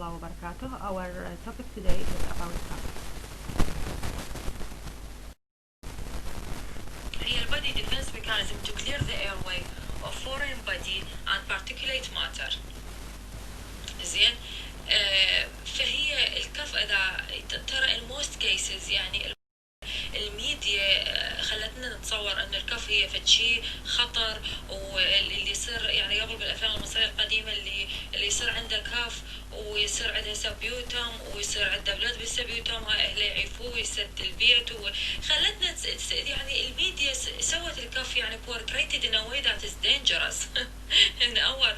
الله وبركاته. Our topic today is about cough. هي البادي defense mechanism to clear the airway of foreign body and particulate matter. زين. فهي الكف إذا ترى in most cases يعني الميديا خلتنا نتصور ان الكف هي فد شيء خطر، واللي يصير يعني قبل بالافلام المصريه القديمه اللي يصير عنده كف ويصير عنده سبيوتم ويصير عنده بلد بالسبيوتم، هاي اهله يعيفوه يسد البيت، وخلتنا يعني الميديا سوت الكف يعني portrayed in a way that is dangerous in our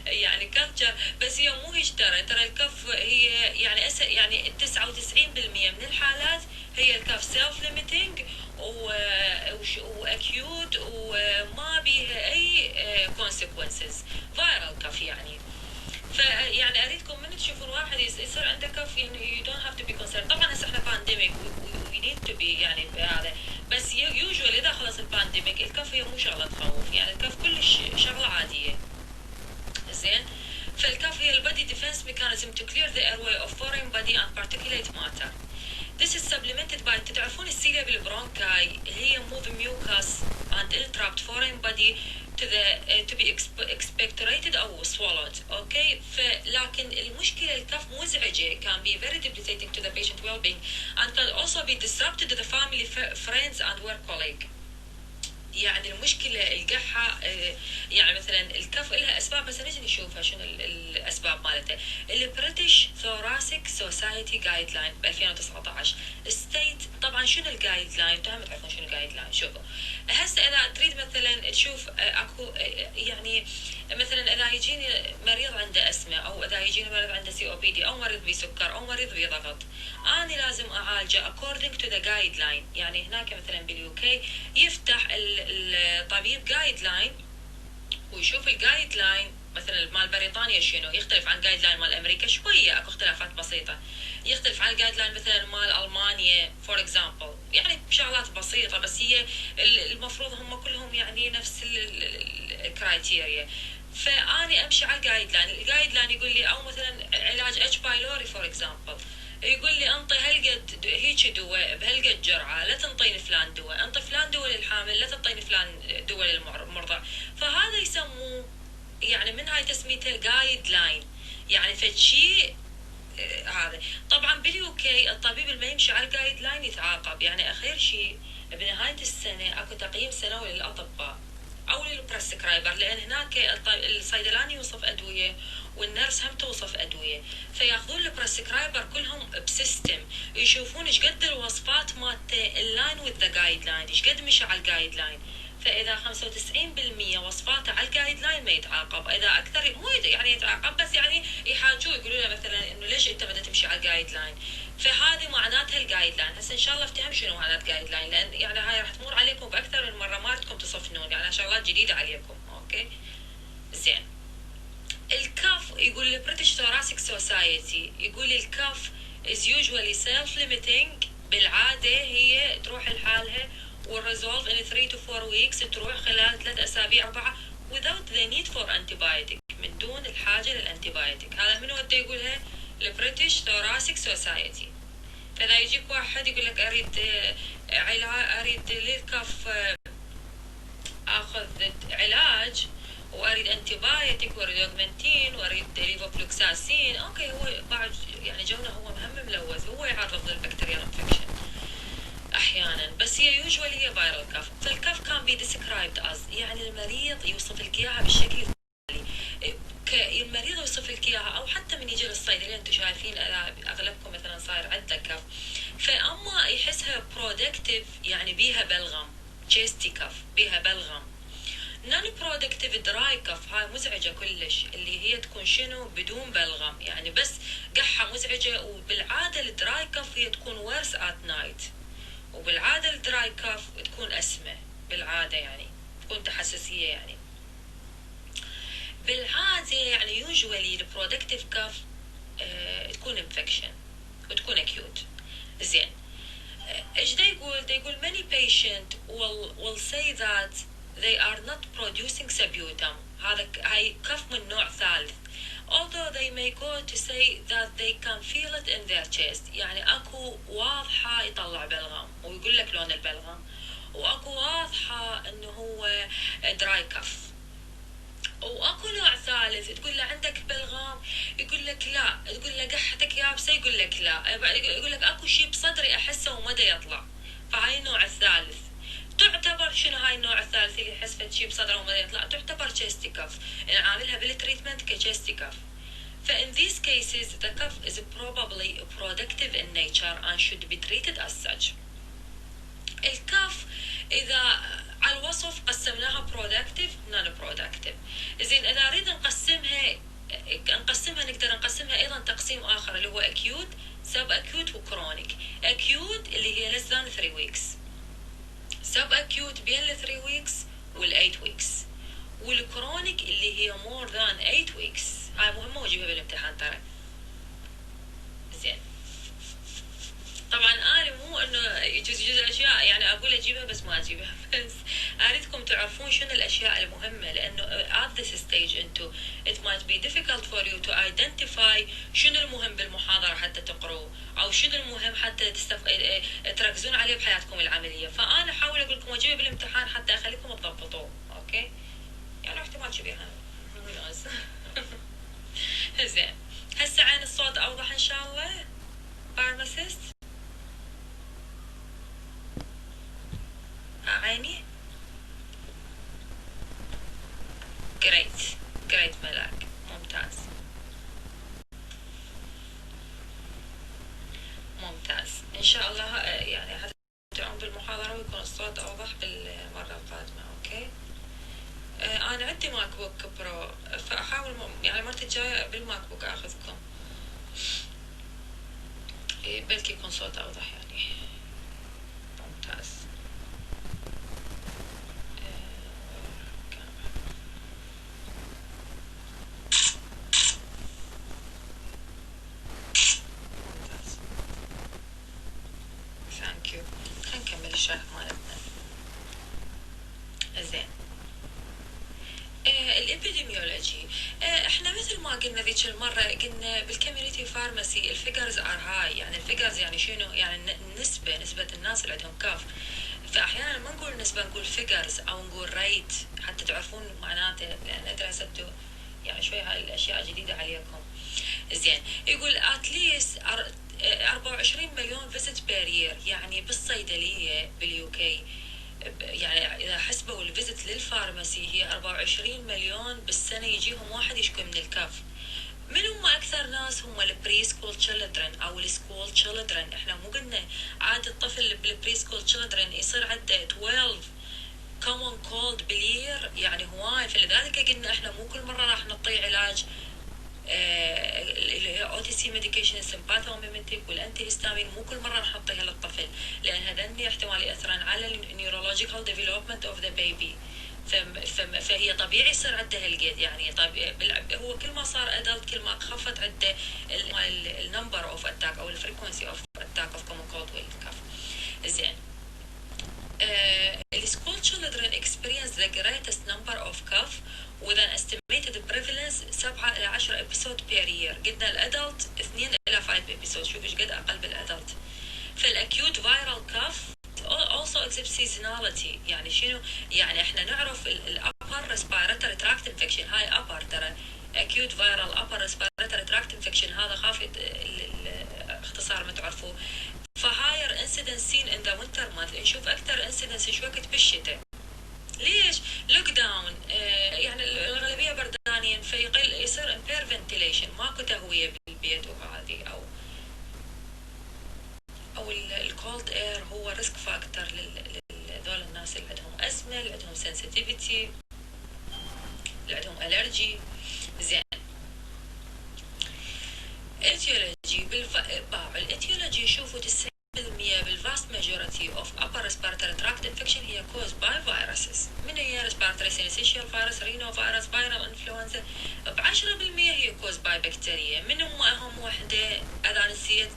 يعني culture. بس هي مو هيك، ترى الكف هي يعني 99% من الحالات هي الكف سيلف ليميتنج واكيوت وما بيها اي consequences. فايرال كف يعني. فيعني اريدكم من تشوفون واحد يصير عنده كف يعني you don't have to be concerned. طبعا هسه احنا بانديميك we need to be يعني بهذا، بس يوجوال اذا خلص البانديميك الكف هي مو شغله تخوف، يعني الكف كلش شغله عاديه. زين. فالكف هي البادي ديفنس ميكانيزم to clear the airway of foreign body and particulate matter. This is supplemented by تعرفون السيليا بالبرونكاي هي move mucus and ill-trapped foreign body to be expectorated أو swallowed. Okay. لكن المشكلة الكف مزعجة can be very debilitating to the patient well-being and can also be disrupted to the family, friends and work colleague. يعني المشكلة القحة يعني مثلا الكف لها أسباب، بس نجي نشوفها شنو الأسباب مالتها. البريتش ثوراسيك سوسايتي جايد لاين ب 2019 ستيت. طبعا شنو الجايد لاين؟ انتم هم تعرفون شنو الجايد لاين. شوفوا هسه إذا تريد مثلا تشوف أكو يعني مثلا إذا يجيني مريض عنده أسمة، أو إذا يجيني مريض عنده COPD أو مريض بسكر أو مريض بضغط، أنا لازم أعالجه according to the guideline. يعني هناك مثلا باليوكي يفتح الطبيب جايد لاين ويشوف الجايد لاين. مثلا مال بريطانيا شنو يختلف عن جايد لاين مال امريكا شويه، اكو اختلافات بسيطه. يختلف عن الجايد لاين مثلا مال المانيا فور اكزامبل، يعني بشغلات بسيطه، بس هي المفروض هم كلهم يعني نفس الكرايتيريا. فاني امشي على الجايد لاين. الجايد لاين يقول لي او مثلا علاج اتش بايلوري فور اكزامبل، يقول لي انطي هالقد هيك دواء بهالقد جرعه، لا تنطيني فلان دواء، انطي فلان دواء للحامل، لا تنطيني فلان دواء للمرضع. فهذا يسموه يعني من هاي تسميته جايد لاين، يعني فد شيء هذا. طبعا باليوكي الطبيب اللي ما يمشي على الجايد لاين يتعاقب. يعني اخر شيء بنهايه السنه اكو تقييم سنوي للاطباء او للبريسكرايبر، لان هناك الصيدلاني يوصف ادويه والنرس هم توصف ادويه، فياخذون البريسكرايبر كلهم بسيستم يشوفون ايش قد الوصفات مالته اللاين وذ ذا جايد لاين، ايش قد مشى على الجايد لاين. فاذا 95% وصفاته على الجايد لاين ما يتعاقب، اذا اكثر مو يعني يتعاقب، بس يعني يحاجوه يقولوا له مثلا انه ليش انت بدك تمشي على الجايد لاين. فهذه معناتها الجايد لاين. هسه ان شاء الله افتهم شنو معنات جايد لاين، لان يعني هاي راح تمر عليكم باكثر من مره، ما بدكم تصفنون، يعني شغلات جديده عليكم. اوكي. زين. الكف يقول البريتش ثوراسيك سوسايتي يقول الكف is usually self limiting. بالعاده هي تروح لحالها والريزولف in 3 to 4 weeks، تروح خلال 3 أسابيع 4 without the need for antibiotic، من دون الحاجة للانتيبايوتيك. هذا منو بده يقولها؟ البريتش ثوراسيك سوسايتي. فإذا يجيك واحد يقول لك أريد للكف أخذ علاج واريد انتيبايوتيك واريد اوغمنتين واريد ليفوفلوكساسين، اوكي هو بعد يعني جونا هو مهم ملوث، هو يعرض للبكتيريال انفكشن احيانا، بس هي يوجوالي هي فايرال كف. فالكف كان بي ديسكرايبد از يعني المريض يوصف لك اياها بالشكل التالي. المريض يوصف لك اياها، او حتى من يجي للصيدليه انتم شايفين اغلبكم مثلا صاير عنده كف، فاما يحسها برودكتيف يعني بيها بلغم، تشيستي كف بيها بلغم. نون برودكتيف دراي كف هاي مزعجه كلش، اللي هي تكون شنو بدون بلغم، يعني بس قحه مزعجه. وبالعاده الدراي كف هي تكون ورس ات نايت، وبالعاده الدراي كف تكون اسمى بالعاده، يعني تكون تحسسيه. يعني بالعاده يعني يوجوالي البرودكتيف كف تكون انفكشن وتكون اكيوت. زين. ايش دا يقول many patient will say that they are not producing sputum. هاي كف من نوع ثالث. although they may go to say that they can feel it in their chest. يعني اكو واضحة يطلع بلغم ويقول لك لون البلغم، واكو واضحة انه هو دراي كف، واكو نوع ثالث تقول له عندك بلغم يقول لك لا، تقول له قحتك يابسه يقول لك لا، يقول لك اكو شيء بصدري احسه ومدى يطلع. فهاي النوع الثالث تعتبر شنو هاي النوع الثالث اللي يحس فد شيء بصدره ومدى يطلع؟ تعتبر chesty cuff، يعني عاملها بالتريتمنت كchesty cuff. فin these cases the cuff is probably productive in nature and should be treated as such. الكف اذا على الوصف قسمناها productive non productive. زين اذا نريد نقسمها نقدر نقسمها ايضا تقسيم اخر اللي هو acute sub acute وكرونيك. acute اللي هي less than 3 weeks، sub acute بين ال 3 weeks وال 8 weeks، والكرونيك اللي هي more than 8 weeks. هاي مهمة واجيبها بالامتحان ترى. زين طبعا انا مو انه يجوز اشياء يعني اقول اجيبها بس ما اجيبها، بس اريدكم تعرفون شنو الاشياء المهمه، لانه at this stage انتو it might be difficult for you to identify شنو المهم بالمحاضره حتى تقروا، او شنو المهم حتى تركزون عليه بحياتكم العمليه. فانا احاول اقول لكم واجيبها بالامتحان حتى اخليكم تضبطوه. اوكي يعني احتمال كبير زين هسه عين الصوت اوضح ان شاء الله فارماسيست؟ عيني جريت ملاك ممتاز ان شاء الله يعني حتى بالمحاضرة ويكون الصوت اوضح بالمرة القادمة. اوكي انا عندي ماك بوك برو، فاحاول يعني المرة الجاية بالماك بوك اخذكم بلكي يكون صوت اوضح يعني. ممتاز نكمل الشرح مالتنا. زين الابيديميولوجي احنا مثل ما قلنا ذيك المره، قلنا بالكوميونتي فارماسي الفيجرز ار هاي. يعني الفيجرز يعني شنو؟ يعني نسبه الناس اللي عندهم كاف. فاحيانا ما نقول نسبه، نقول فيجرز او نقول ريت حتى تعرفون معناته، لان ادري حسبتوا يعني شوي هاي الاشياء جديده عليكم. زين يقول اتليست 24 مليون فيزيت بير يير، يعني بالصيدليه باليو كي يعني اذا حسبوا الفيزيت للفارماسي هي 24 مليون بالسنه يجيهم واحد يشكو من الكف. من هم اكثر ناس؟ هم البري سكول تشيلدرن او السكول تشيلدرن. احنا مو قلنا عاد الطفل بالبري سكول تشيلدرن يصير عنده 12 كومن كولد بالير، يعني هواي. فلذلك قلنا احنا مو كل مره راح نعطيه علاج اللي هي او تي سي ميديكيشن سمباثوميمتيك والانتي هيستامين، مو كل مره راح نعطيها للطفل، لان هذني احتمال ياثرن على النيورولوجيكال ديفلوبمنت اوف ذا بيبي. فهي طبيعي يصير عنده هالقد، يعني هو كل ما صار ادلت كل ما خفت عنده النمبر اوف اتاك او الفريكونسي اوف اتاك اوف كومن كولد والكف. زين السكول children experience the greatest number of cough with an estimated prevalence 7 إلى 10 episode per year. قلنا الادلت 2 إلى 5 episode، شوف ايش قد اقل بالادلت. فالاكيوت فايرال cough also exhibits seasonality. يعني شنو؟ يعني احنا نعرف الابر respiratory tract infection، هاي upper ترى acute viral upper respiratory tract infection، هذا خاف اختصار ما تعرفوه. فهاير انسيدنس سين ان ذا وينتر مانث، نشوف اكثر انسيدنس شو وقت بالشتاء. ليش؟ لوك داون يعني الاغلبيه بردانين، فيقل يصير امبير فنتيليشن، ماكو تهويه بالبيت وهذه او الكولد اير هو ريسك فاكتور لذول الناس اللي عندهم ازمه، اللي عندهم سنسيتيفيتي، اللي عندهم الرجي. زين الاتيولوجي الاتيولوجي شوفوا 90% بالفاست ماجوريتي اوف upper respiratory tract infection هي caused by viruses. من هي respiratory syncytial virus، rhino virus، viral influenza. ب10% هي caused by bacteria. من هم اهم وحده؟ اذا نسيت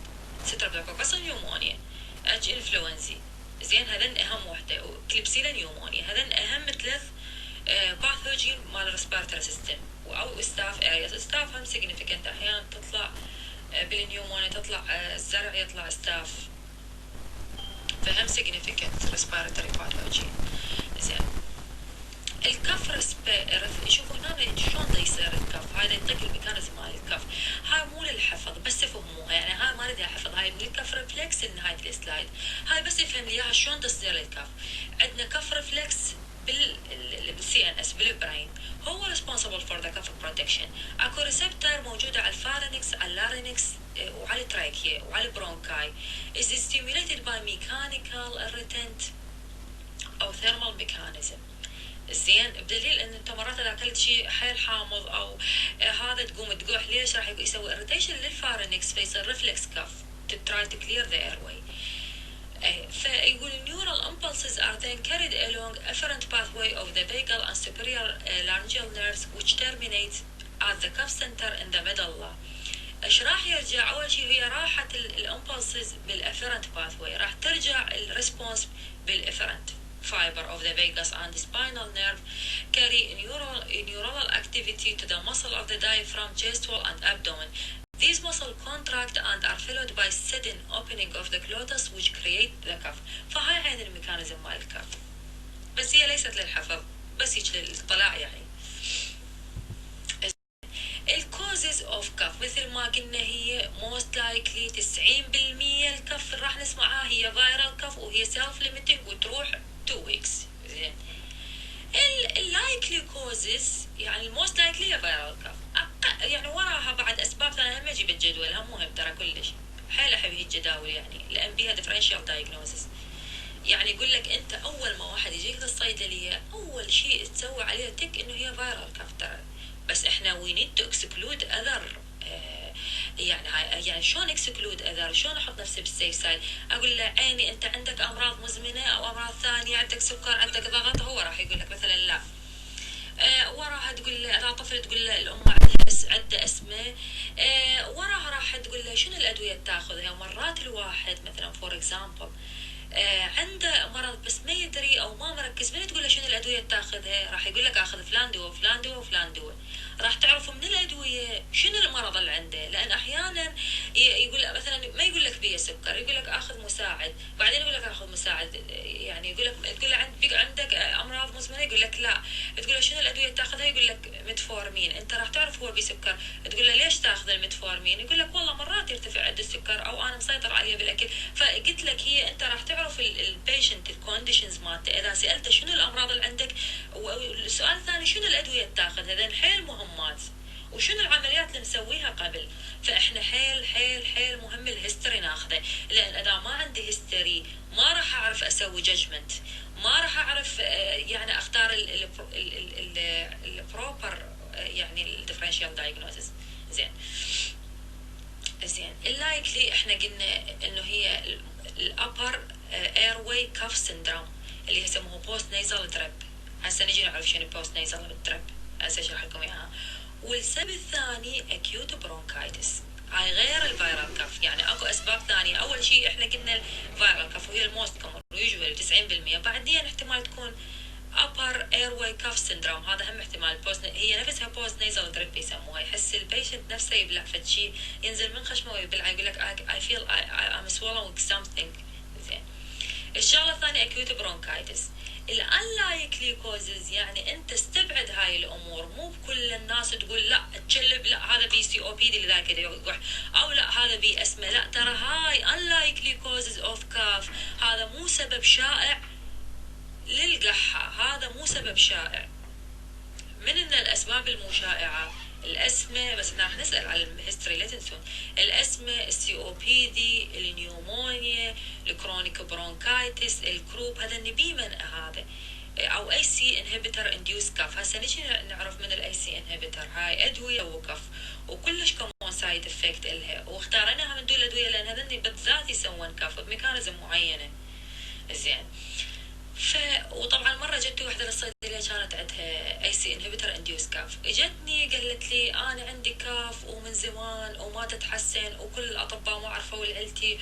ستريبتوكوكس نيومونيا، اتش انفلونزي. زين هذن اهم وحده، وكليبسيلا نيومونيا. هذن اهم 3 باثوجين مال الريسبيراتوري سيستم، او ستاف ارياز. ستاف هم significant، احيانا تطلع بالنيومونيا تطلع الزرع يطلع ستاف، فهم significant respiratory pathology. زين الكف شوفوا هنا شلون دا يصير الكف، هاي دا يطق الميكانيزم مال الكف. هاي مو للحفظ بس فهموها، يعني هاي ما اريد احفظ، هاي من الكف ريفلكس لنهاية السلايد، هاي بس يفهم لي اياها شلون دا يصير الكف. عندنا كف ريفلكس بالسي ان اس بالبراين، هو responsible for the cuff protection. اكو ريسبتر موجودة على الفارنكس على اللارينكس وعلى التراكيا وعلى البرونكاي is stimulated by mechanical irritant او thermal mechanism. زين بدليل ان انت مرات اذا اكلت شيء حيل حامض او هذا تقوم تقوح، ليش؟ راح يسوي اريتيشن للفارنكس فيصير ريفلكس كف to try to clear the airway. فيقول neural impulses are then carried along afferent pathway of the vagal and superior laryngeal nerves which terminate at the cuff center in the medulla. ايش راح يرجع؟ اول شيء هي راحت الامبulses بالافيرنت باثوي، راح ترجع الريسبونس بالافيرنت fiber of the vagus and the spinal nerve carry neuronal activity to the muscle of the diaphragm, chest wall and abdomen. These muscles contract and are followed by sudden opening of the glottis which create the cuff. فهاي عين الميكانيزم مال الكف، بس هي ليست للحفظ، بس هيك للاطلاع يعني. الكوزز اوف كف مثل ما قلنا هي موست لايكلي 90% الكف راح نسمعها هي فايرال كف وهي سيلف ليميتنج وتروح 2 ويكس. زين اللايكلي كوزز يعني الموست لايكلي هي فايرال كف، يعني وراها بعد اسباب ثانيه هم اجيب الجدول، هم مهم ترى كلش، حيل احب هي الجداول يعني لان بيها ديفرنشال دايجنوزس. يعني يقول لك انت اول ما واحد يجيك للصيدليه اول شيء تسوي عليه تك انه هي فايرال كف ترى، بس احنا we need to exclude other يعني شلون اكسكلود اذر؟ شلون احط نفسي بالسيف سايد؟ اقول له عيني انت عندك امراض مزمنه او امراض ثانيه، عندك سكر عندك ضغط، هو راح يقول لك مثلا لا. وراها تقول له اذا طفل تقول له الام عندها عده اسمه، وراها راح تقول له شنو الادويه تاخذها. مرات الواحد مثلا فور اكزامبل عنده مرض بس ما يدري او ما مركز، من تقول له شنو الادويه تاخذها راح يقول لك اخذ فلان دواء فلان دواء فلان دواء. راح تعرفوا من الادويه شنو المرض اللي عنده، لان احيانا يقول مثلا ما يقول لك بيه سكر، يقول لك اخذ مساعد، بعدين يقول لك اخذ مساعد، يعني يقول لك تقول له عندك امراض مزمنه، يقول لك لا، تقول له شنو الادويه تاخذها، يقول لك ميتفورمين. انت راح تعرف هو بسكر، تقول له ليش تاخذ الميتفورمين، يقول لك والله مرات يرتفع عندي السكر او انا مسيطر عليه بالاكل. فقلت لك هي انت راح تعرف البيشنت الكونديشنز مالته، اذا سالته شنو الامراض اللي عندك، والسؤال الثاني شنو الادويه تاخذ، هذين حيل مهمات، وشنو العمليات اللي نسويها قبل. فاحنا حيل حيل حيل مهم الهيستوري ناخذه، لان اذا ما عندي هيستوري ما راح اعرف اسوي جادجمنت، ما راح اعرف يعني اختار البروبر يعني الديفرنشال دايجنوزس. زين اللايكلي احنا قلنا انه هي الابر ايرواي كاف سندروم اللي يسموه بوست نيزل دريب. هسه نجي نعرف شنو بوست نيزل دريب، هسه اشرح لكم اياها. والسبب الثاني اكيوت برونكايتس، هاي غير الفيرال كف، يعني اكو اسباب ثانيه. اول شيء احنا قلنا الفيرال كف وهي الموست كومن يوجوالي 90%، بعدين احتمال تكون upper airway cuff syndrome، هذا هم احتمال هي نفسها post nasal drip يسموها، يحس البيشنت نفسه يبلع فد شيء ينزل من خشمه ويبلع، يقول لك I feel I'm swallowing something. زين الشغله الثانيه acute bronchitis. الانلايكلي كوزز يعني انت استبعد هاي الامور، مو بكل الناس تقول لا تشلب لا هذا بي سي او بي دي لذاك يقح، او لا هذا بي اسمه، لا ترى هاي انلايكلي كوزز اوف كاف، هذا مو سبب شائع للقحة، هذا مو سبب شائع. من ان الاسباب المشائعة الاسمة، بس راح نسأل على الهيستوري لا تنسون، الاسمة، السي او بي دي، النيومونيا، الكرونيك برونكايتس، الكروب، هذا النبي من هذا او اي سي انهبيتر انديوس كف. هسه نجي نعرف من الاي سي انهبيتر، هاي ادويه وكف وكلش كمان سايد افكت الها، واختارناها من دول الادويه لان هذني بالذات يسوون كف بميكانيزم معينه. زين وطبعا مره جت وحده للصيدليه كانت عندها اي سي انهبيتر انديوس كاف، اجتني قالت لي انا عندي كاف ومن زمان وما تتحسن وكل الاطباء ما عرفوا لعيلتي،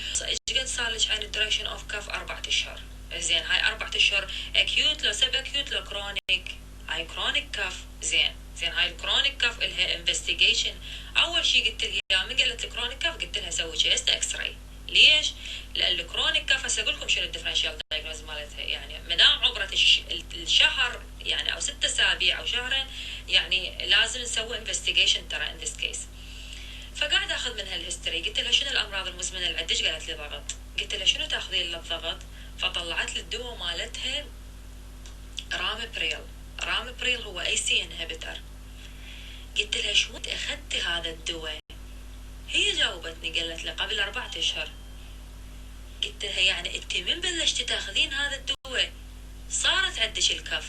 قد صار لك عن الدريشن اوف كاف 4 اشهر. زين هاي 4 اشهر اكيوت لو سب اكيوت لو كرونيك هاي كرونيك كاف. زين هاي الكرونيك كاف الها انفستيجيشن. اول شيء قلت لها من قالت الكرونيك كاف قلت لها سوي تشيست اكس راي. ليش؟ لان الكرونيك كاف هسه اقول لكم شنو الديفرنشال دايجنوز مالتها. يعني ما دام عبرت الشهر يعني او 6 اسابيع او شهرين يعني لازم نسوي انفستيجيشن ترى ان ذيس كيس. فقاعد اخذ منها الهيستوري. قلت لها شنو الامراض المزمنه اللي عندك؟ قالت لي ضغط. قلت لها شنو تاخذين للضغط؟ فطلعت لي الدواء مالتها رامبريل هو اي سي انهبيتر. قلت لها شو اخذتي هذا الدواء؟ هي جاوبتني قالت لي قبل 4 اشهر. قلت لها يعني انت من بلشتي تاخذين هذا الدواء صارت عندك الكف؟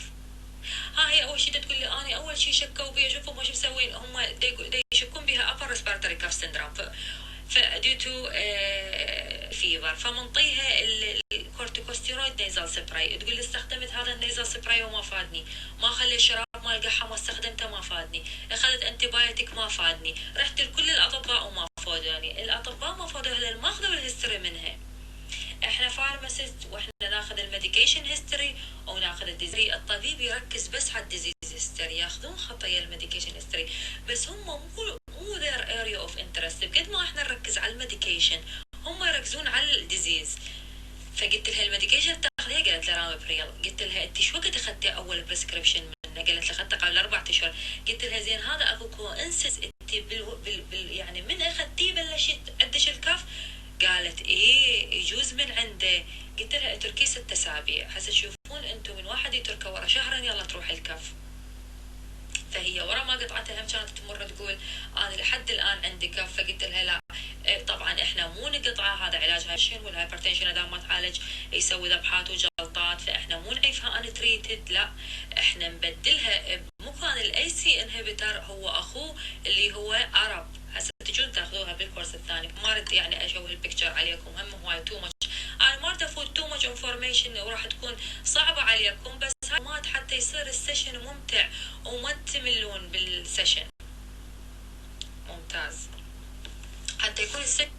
هي اول شيء تقول لي اني اول شيء شكوا بي شوفوا ما شو مسوين هم يشكون بها upper respiratory cuff syndrome ف due to fever فمنطيها الكورتيكوستيرويد نيزال سبراي. تقول لي استخدمت هذا النيزال سبراي وما فادني، ما خلي الشراب مال قحة ما استخدمته ما فادني، اخذت انتيبايوتيك ما فادني، رحت لكل الاطباء وما فادوني. الاطباء ما فادوها لان ما اخذوا الهيستوري منها. احنا فارماسيست واحنا ناخذ الميديكيشن هيستوري او ناخذ الديزيز. الطبيب يركز بس على الديزيز هيستوري، ياخذون خطايا الميديكيشن هيستوري بس هم مو their area of interest. بقد ما احنا نركز على الميديكيشن هم يركزون على الديزيز. فقلت لها الميديكيشن تاخذيها؟ قالت لي رامبريل. قلت لها انت شو وقت اخذتي اول بريسكريبشن منه؟ قالت لي اخذته قبل 4 اشهر. قلت لها زين هذا اكو كوانسس انت يعني من اخذتيه بلشت عندك الكف؟ قالت ايه يجوز من عنده. قلت لها اتركي 6 اسابيع هسه تشوفون انتم من واحد يتركه ورا شهرين يلا تروح الكف. فهي ورا ما قطعتها هم كانت تمر تقول انا لحد الان عندي كف. فقلت لها لا طبعا احنا مو نقطعها، هذا علاج هايبرتنشن والهايبرتنشن اذا ما تعالج يسوي ذبحات وجلطات، فاحنا مو نعيفها ان تريتد، لا احنا نبدلها بمكان الاي سي انهبيتر هو اخوه اللي هو ارب. هسه تجون تاخذوها بالكورس الثاني ما اريد يعني اشوه البكتشر عليكم هم هواي تو ماتش. انا ما اريد افوت تو ماتش انفورميشن وراح تكون صعبه عليكم، بس معلومات حتى يصير السيشن ممتع وما تملون بالسيشن. ممتاز حتى يكون السيشن